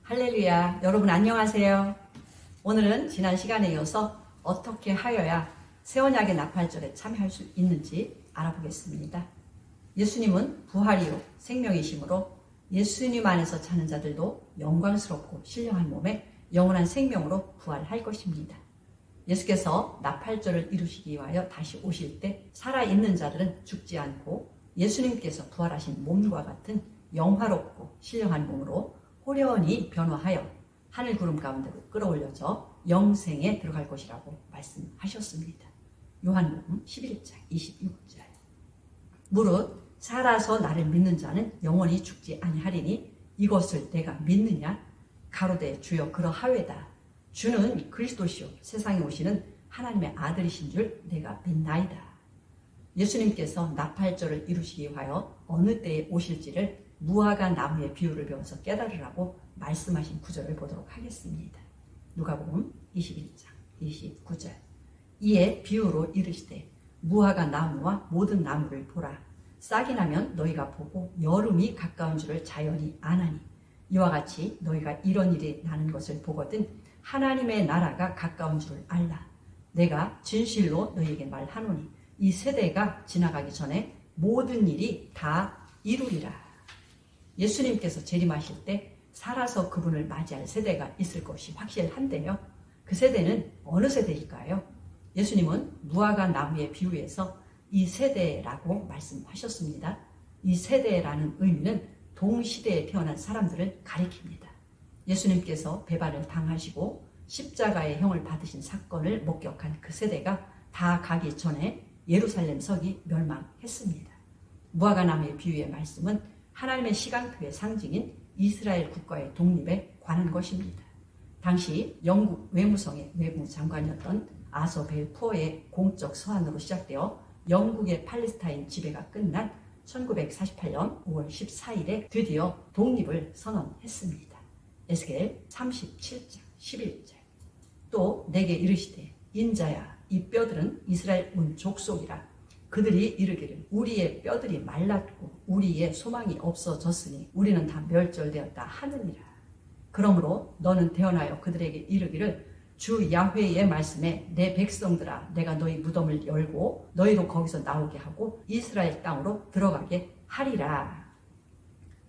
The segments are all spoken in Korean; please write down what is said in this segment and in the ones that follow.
할렐루야. 여러분 안녕하세요. 오늘은 지난 시간에 이어서 어떻게 하여야 새 언약의 나팔절에 참여할 수 있는지 알아보겠습니다. 예수님은 부활이요 생명이시므로 예수님 안에서 사는 자들도 영광스럽고 신령한 몸에 영원한 생명으로 부활할 것입니다. 예수께서 나팔절을 이루시기 위하여 다시 오실 때 살아있는 자들은 죽지 않고 예수님께서 부활하신 몸과 같은 영화롭고 신령한 몸으로 호련히 변화하여 하늘 구름 가운데로 끌어올려져 영생에 들어갈 것이라고 말씀하셨습니다. 요한복음 11장 26절. 무릇 살아서 나를 믿는 자는 영원히 죽지 아니하리니 이것을 내가 믿느냐? 가로되 주여 그러하외다. 주는 그리스도시요 세상에 오시는 하나님의 아들이신 줄 내가 믿나이다. 예수님께서 나팔절을 이루시기 위하여 어느 때에 오실지를 무화과 나무의 비유를 배워서 깨달으라고 말씀하신 구절을 보도록 하겠습니다. 누가복음 21장 29절. 이에 비유로 이르시되 무화과 나무와 모든 나무를 보라. 싹이 나면 너희가 보고 여름이 가까운 줄을 자연히 아나니 이와 같이 너희가 이런 일이 나는 것을 보거든 하나님의 나라가 가까운 줄을 알라. 내가 진실로 너희에게 말하노니 이 세대가 지나가기 전에 모든 일이 다 이루리라. 예수님께서 재림하실 때 살아서 그분을 맞이할 세대가 있을 것이 확실한데요. 그 세대는 어느 세대일까요? 예수님은 무화과 나무의 비유에서 이 세대라고 말씀하셨습니다. 이 세대라는 의미는 동시대에 태어난 사람들을 가리킵니다. 예수님께서 배반을 당하시고 십자가의 형을 받으신 사건을 목격한 그 세대가 다 가기 전에 예루살렘 성이 멸망했습니다. 무화과 나무의 비유의 말씀은 하나님의 시간표의 상징인 이스라엘 국가의 독립에 관한 것입니다. 당시 영국 외무성의 외무장관이었던 아서 벨푸어의 공적 서한으로 시작되어 영국의 팔레스타인 지배가 끝난 1948년 5월 14일에 드디어 독립을 선언했습니다. 에스겔 37장 11절. 또 내게 이르시되 인자야 이 뼈들은 이스라엘 온 족속이라. 그들이 이르기를 우리의 뼈들이 말랐고 우리의 소망이 없어졌으니 우리는 다 멸절되었다 하느니라. 그러므로 너는 대언하여 그들에게 이르기를 주 야훼의 말씀에 내 백성들아 내가 너희 무덤을 열고 너희로 거기서 나오게 하고 이스라엘 땅으로 들어가게 하리라.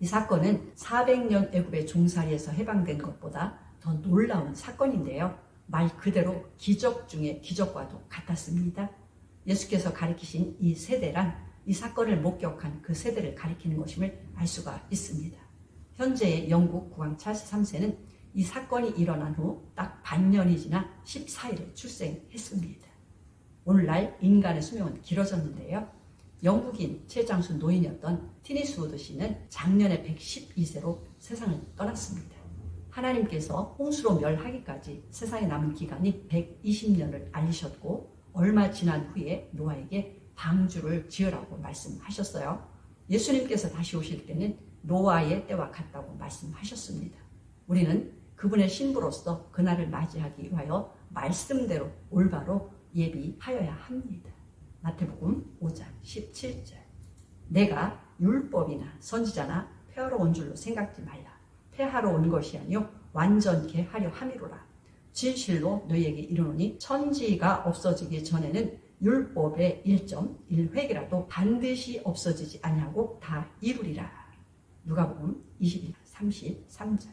이 사건은 400년 애굽의 종살이에서 해방된 것보다 더 놀라운 사건인데요. 말 그대로 기적 중에 기적과도 같았습니다. 예수께서 가리키신 이 세대란 이 사건을 목격한 그 세대를 가리키는 것임을 알 수가 있습니다. 현재의 영국 국왕 찰스 3세는 이 사건이 일어난 후 딱 반년이 지나 14일에 출생했습니다. 오늘날 인간의 수명은 길어졌는데요. 영국인 최장수 노인이었던 티니스우드 씨는 작년에 112세로 세상을 떠났습니다. 하나님께서 홍수로 멸하기까지 세상에 남은 기간이 120년을 알리셨고 얼마 지난 후에 노아에게 방주를 지으라고 말씀하셨어요. 예수님께서 다시 오실 때는 노아의 때와 같다고 말씀하셨습니다. 우리는 그분의 신부로서 그날을 맞이하기 위하여 말씀대로 올바로 예비하여야 합니다. 마태복음 5장 17절. 내가 율법이나 선지자나 폐하러 온 줄로 생각지 말라. 폐하러 온 것이 아니요 완전케 하려 함이로라. 진실로 너희에게 이르노니 천지가 없어지기 전에는 율법의 1.1획이라도 반드시 없어지지 아니하고 다 이루리라. 누가복음 22장 33절.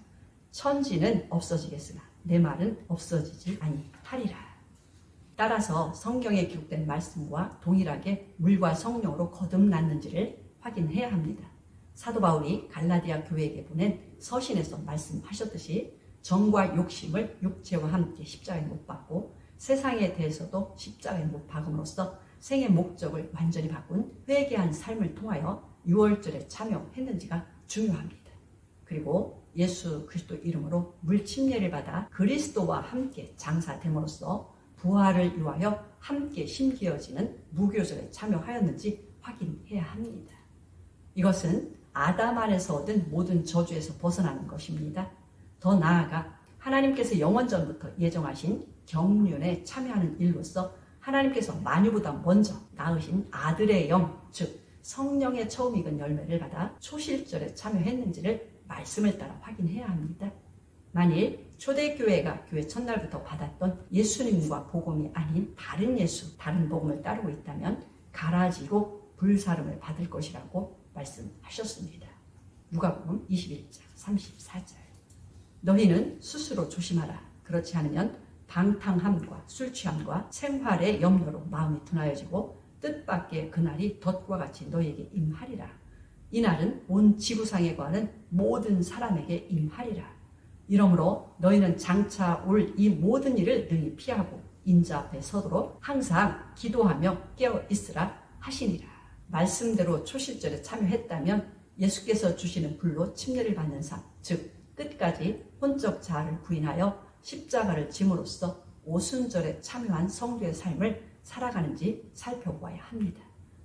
천지는 없어지겠으나 내 말은 없어지지 아니하리라. 따라서 성경에 기록된 말씀과 동일하게 물과 성령으로 거듭났는지를 확인해야 합니다. 사도 바울이 갈라디아 교회에게 보낸 서신에서 말씀하셨듯이 정과 욕심을 육체와 함께 십자가에 못 박고 세상에 대해서도 십자가에 못 박음으로써 생의 목적을 완전히 바꾼 회개한 삶을 통하여 유월절에 참여했는지가 중요합니다. 그리고 예수 그리스도 이름으로 물침례를 받아 그리스도와 함께 장사됨으로써 부활을 위하여 함께 심기어지는 무교절에 참여하였는지 확인해야 합니다. 이것은 아담 안에서 얻은 모든 저주에서 벗어나는 것입니다. 더 나아가 하나님께서 영원전부터 예정하신 경륜에 참여하는 일로서 하나님께서 만유보다 먼저 낳으신 아들의 영, 즉 성령의 처음 익은 열매를 받아 초실절에 참여했는지를 말씀을 따라 확인해야 합니다. 만일 초대교회가 교회 첫날부터 받았던 예수님과 복음이 아닌 다른 예수, 다른 복음을 따르고 있다면 가라지고 불사름을 받을 것이라고 말씀하셨습니다. 누가복음 21장 34절. 너희는 스스로 조심하라. 그렇지 않으면 방탕함과 술취함과 생활의 염려로 마음이 둔하여지고 뜻밖의 그날이 덫과 같이 너희에게 임하리라. 이날은 온 지구상에 거하는 모든 사람에게 임하리라. 이러므로 너희는 장차 올 이 모든 일을 능히 피하고 인자 앞에 서도록 항상 기도하며 깨어 있으라 하시니라. 말씀대로 초실절에 참여했다면 예수께서 주시는 불로 침례를 받는 삶, 즉 끝까지 혼적 자아를 부인하여 십자가를 짐으로써 오순절에 참여한 성도의 삶을 살아가는지 살펴보아야 합니다.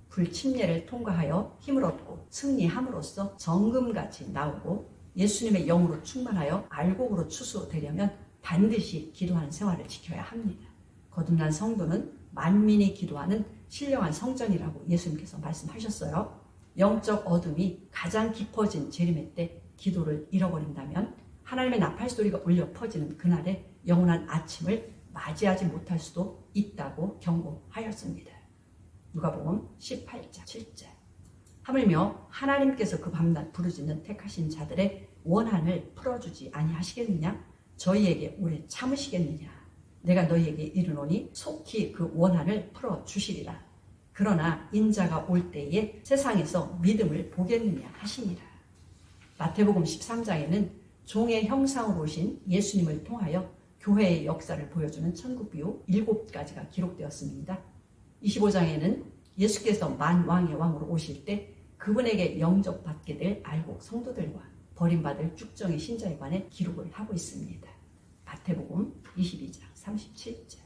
불침례를 통과하여 힘을 얻고 승리함으로써 정금같이 나오고 예수님의 영으로 충만하여 알곡으로 추수되려면 반드시 기도하는 생활을 지켜야 합니다. 거듭난 성도는 만민이 기도하는 신령한 성전이라고 예수님께서 말씀하셨어요. 영적 어둠이 가장 깊어진 재림의 때 기도를 잃어버린다면 하나님의 나팔소리가 울려 퍼지는 그날에 영원한 아침을 맞이하지 못할 수도 있다고 경고하였습니다. 누가복음 18장 7절. 하물며 하나님께서 그 밤낮 부르짖는 택하신 자들의 원한을 풀어주지 아니하시겠느냐? 저희에게 오래 참으시겠느냐? 내가 너희에게 이르노니 속히 그 원한을 풀어주시리라. 그러나 인자가 올 때에 세상에서 믿음을 보겠느냐 하시니라. 마태복음 13장에는 종의 형상으로 오신 예수님을 통하여 교회의 역사를 보여주는 천국비유 7가지가 기록되었습니다. 25장에는 예수께서 만왕의 왕으로 오실 때 그분에게 영접받게 될 알곡 성도들과 버림받을 쭉정의 신자에 관해 기록을 하고 있습니다. 마태복음 22장 37절.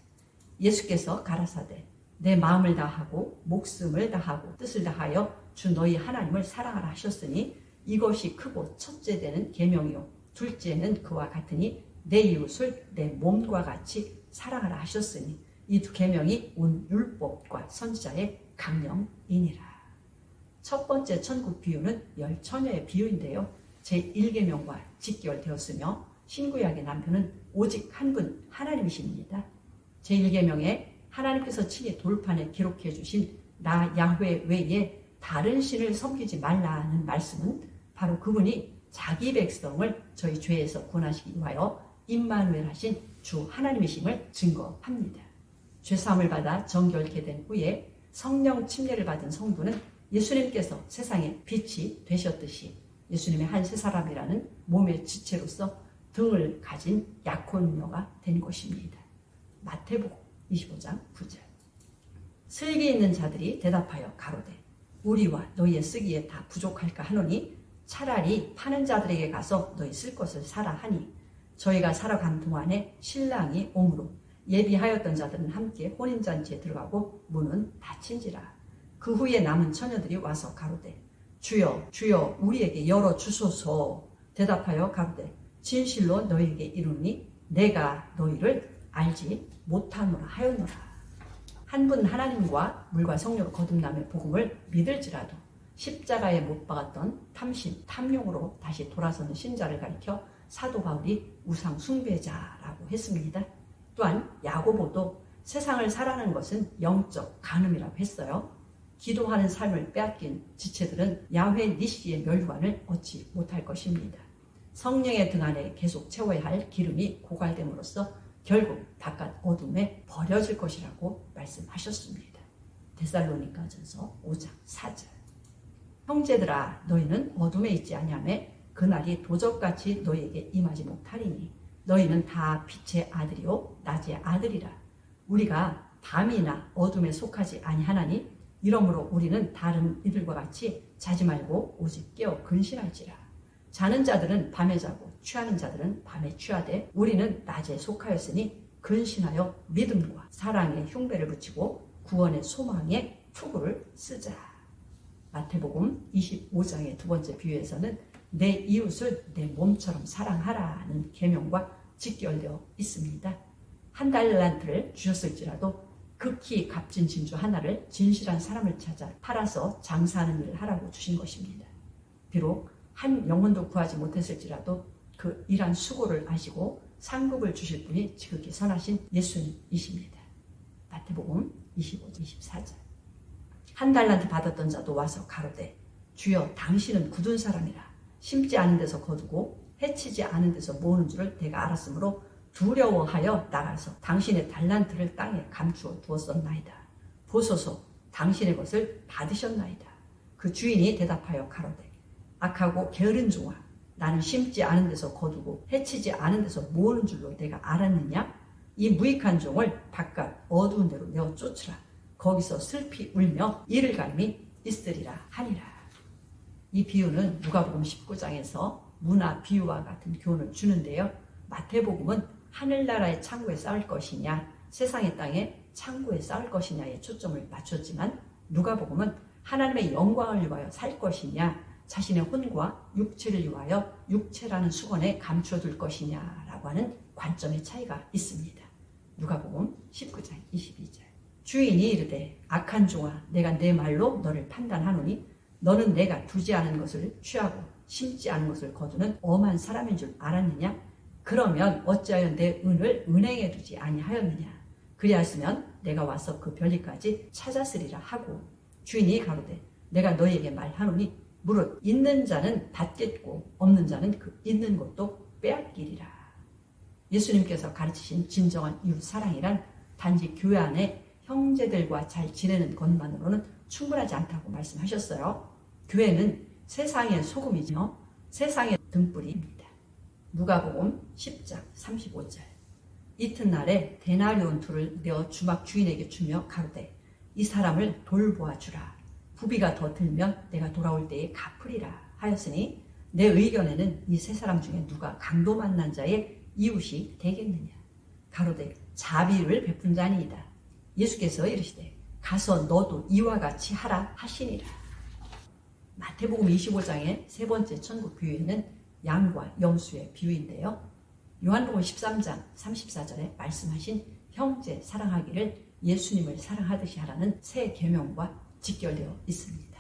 예수께서 가라사대 내 마음을 다하고 목숨을 다하고 뜻을 다하여 주 너희 하나님을 사랑하라 하셨으니 이것이 크고 첫째 되는 계명이요 둘째는 그와 같으니 내 이웃을 내 몸과 같이 사랑하라 하셨으니 이 두 계명이 온 율법과 선지자의 강령이니라. 첫 번째 천국 비유는 열 처녀의 비유인데요. 제1계명과 직결되었으며 신구약의 남편은 오직 한 분 하나님이십니다. 제1계명에 하나님께서 친히 돌판에 기록해 주신 나 야훼 외에 다른 신을 섬기지 말라는 말씀은 바로 그분이 자기 백성을 저희 죄에서 구원하시기 위하여 임마누엘 하신 주 하나님이심을 증거합니다. 죄사함을 받아 정결케 된 후에 성령 침례를 받은 성도는 예수님께서 세상의 빛이 되셨듯이 예수님의 한 세 사람이라는 몸의 지체로서 등을 가진 약혼녀가 된 것입니다. 마태복음 25장 9절. 슬기 있는 자들이 대답하여 가로되 우리와 너희의 쓰기에 다 부족할까 하노니 차라리 파는 자들에게 가서 너희 쓸 것을 사라 하니 저희가 살아간 동안에 신랑이 오므로 예비하였던 자들은 함께 혼인잔치에 들어가고 문은 닫힌지라. 그 후에 남은 처녀들이 와서 가로되 주여 주여 우리에게 열어주소서. 대답하여 가로되 진실로 너희에게 이르노니 내가 너희를 알지 못하노라 하였노라. 한 분 하나님과 물과 성령으로 거듭남의 복음을 믿을지라도 십자가에 못 박았던 탐심, 탐욕으로 다시 돌아서는 신자를 가리켜 사도 바울이 우상 숭배자라고 했습니다. 또한 야고보도 세상을 살아가는 것은 영적 간음이라고 했어요. 기도하는 삶을 빼앗긴 지체들은 야훼 니시의 멸관을 얻지 못할 것입니다. 성령의 등 안에 계속 채워야 할 기름이 고갈됨으로써 결국 바깥 어둠에 버려질 것이라고 말씀하셨습니다. 데살로니가전서 5장 4절. 형제들아 너희는 어둠에 있지 아니하며 그날이 도적같이 너희에게 임하지 못하리니 너희는 다 빛의 아들이요 낮의 아들이라. 우리가 밤이나 어둠에 속하지 아니하나니 이러므로 우리는 다른 이들과 같이 자지 말고 오직 깨어 근신할지라. 자는 자들은 밤에 자고 취하는 자들은 밤에 취하되 우리는 낮에 속하였으니 근신하여 믿음과 사랑에 흉배를 붙이고 구원의 소망에 투구를 쓰자. 마태복음 25장의 두 번째 비유에서는 내 이웃을 내 몸처럼 사랑하라는 계명과 직결되어 있습니다. 한 달란트를 주셨을지라도 극히 값진 진주 하나를 진실한 사람을 찾아 팔아서 장사하는 일을 하라고 주신 것입니다. 비록 한 영혼도 구하지 못했을지라도 그 일한 수고를 아시고 상급을 주실 분이 지극히 선하신 예수님이십니다. 마태복음 25장 24절. 한 달란트 받았던 자도 와서 가로되 주여 당신은 굳은 사람이라 심지 않은 데서 거두고 해치지 않은 데서 모으는 줄을 내가 알았으므로 두려워하여 나가서 당신의 달란트를 땅에 감추어 두었었나이다. 보소서 당신의 것을 받으셨나이다. 그 주인이 대답하여 가로되 악하고 게으른 종아 나는 심지 않은 데서 거두고 해치지 않은 데서 모으는 줄로 내가 알았느냐? 이 무익한 종을 바깥 어두운 데로 내어 쫓으라. 거기서 슬피 울며 이를 갈미 있으리라 하니라. 이 비유는 누가복음 19장에서 문화 비유와 같은 교훈을 주는데요. 마태복음은 하늘나라의 창고에 쌓을 것이냐 세상의 땅에 창고에 쌓을 것이냐에 초점을 맞췄지만 누가복음은 하나님의 영광을 위하여 살 것이냐 자신의 혼과 육체를 위하여 육체라는 수건에 감춰둘 것이냐라고 하는 관점의 차이가 있습니다. 누가복음 19장 22절. 주인이 이르되 악한 종아 내가 내 말로 너를 판단하노니 너는 내가 두지 않은 것을 취하고 심지 않은 것을 거두는 엄한 사람인 줄 알았느냐? 그러면 어찌하여 내 은을 은행에 두지 아니하였느냐? 그리하였으면 내가 와서 그 별리까지 찾았으리라 하고 주인이 가로되 내가 너희에게 말하노니 무릇 있는 자는 받겠고 없는 자는 그 있는 것도 빼앗기리라. 예수님께서 가르치신 진정한 이웃 사랑이란 단지 교회 안에 형제들과 잘 지내는 것만으로는 충분하지 않다고 말씀하셨어요. 교회는 세상의 소금이죠. 세상의 등불입니다. 누가복음 10장 35절. 이튿날에 데나리온 둘을 내어 주막 주인에게 주며 가로되 이 사람을 돌보아 주라. 부비가 더 들면 내가 돌아올 때에 갚으리라 하였으니 내 의견에는 이 세 사람 중에 누가 강도 만난 자의 이웃이 되겠느냐. 가로되 자비를 베푼 자니이다. 예수께서 이르시되 가서 너도 이와 같이 하라 하시니라. 마태복음 25장의 세 번째 천국 비유에는 양과 염소의 비유인데요. 요한복음 13장 34절에 말씀하신 형제 사랑하기를 예수님을 사랑하듯이 하라는 새 계명과 직결되어 있습니다.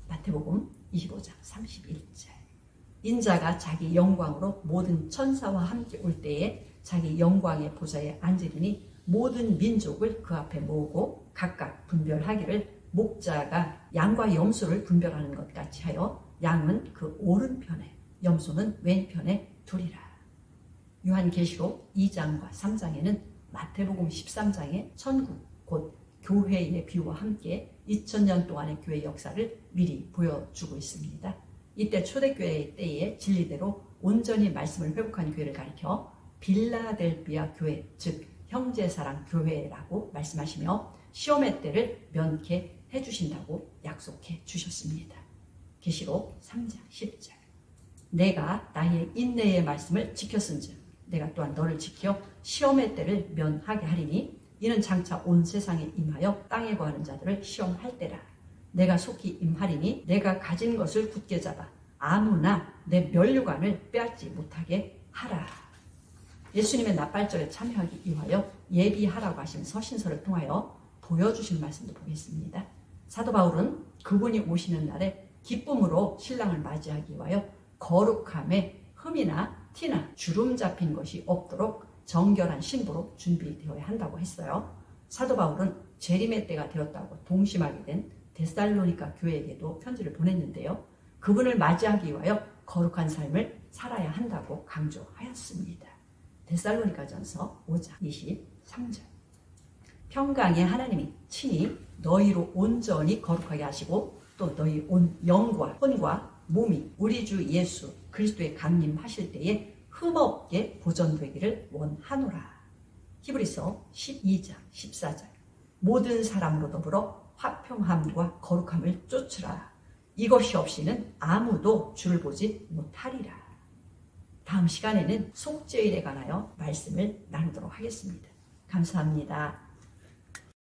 마태복음 25장 31절. 인자가 자기 영광으로 모든 천사와 함께 올 때에 자기 영광의 보좌에 앉으리니 모든 민족을 그 앞에 모으고 각각 분별하기를 목자가 양과 염소를 분별하는 것 같이 하여 양은 그 오른편에 염소는 왼편에 두리라. 요한계시록 2장과 3장에는 마태복음 13장의 천국 곧 교회의 비유와 함께 2000년 동안의 교회 역사를 미리 보여주고 있습니다. 이때 초대교회의 때에 진리대로 온전히 말씀을 회복한 교회를 가리켜 빌라델비아 교회 즉 형제사랑 교회라고 말씀하시며 시험의 때를 면케해 주신다고 약속해 주셨습니다. 계시록 3장 10절. 내가 나의 인내의 말씀을 지켰은즉 내가 또한 너를 지켜 시험의 때를 면하게 하리니 이는 장차 온 세상에 임하여 땅에 거하는 자들을 시험할 때라. 내가 속히 임하리니 내가 가진 것을 굳게 잡아 아무나 내 면류관을 빼앗지 못하게 하라. 예수님의 나팔절에 참여하기 위하여 예비하라고 하신 서신서를 통하여 보여주신 말씀도 보겠습니다. 사도 바울은 그분이 오시는 날에 기쁨으로 신랑을 맞이하기 위하여 거룩함에 흠이나 티나 주름 잡힌 것이 없도록 정결한 신부로 준비되어야 한다고 했어요. 사도 바울은 재림의 때가 되었다고 동심하게 된 데살로니가 교회에게도 편지를 보냈는데요. 그분을 맞이하기 위하여 거룩한 삶을 살아야 한다고 강조하였습니다. 데살로니가전서 5장 23절. 평강의 하나님이 친히 너희로 온전히 거룩하게 하시고 또 너희 온 영과 혼과 몸이 우리 주 예수 그리스도에 강림하실 때에 흠없게 보존되기를 원하노라. 히브리서 12장 14절. 모든 사람으로 더불어 화평함과 거룩함을 쫓으라. 이것이 없이는 아무도 주를 보지 못하리라. 다음 시간에는 속죄일에 관하여 말씀을 나누도록 하겠습니다. 감사합니다.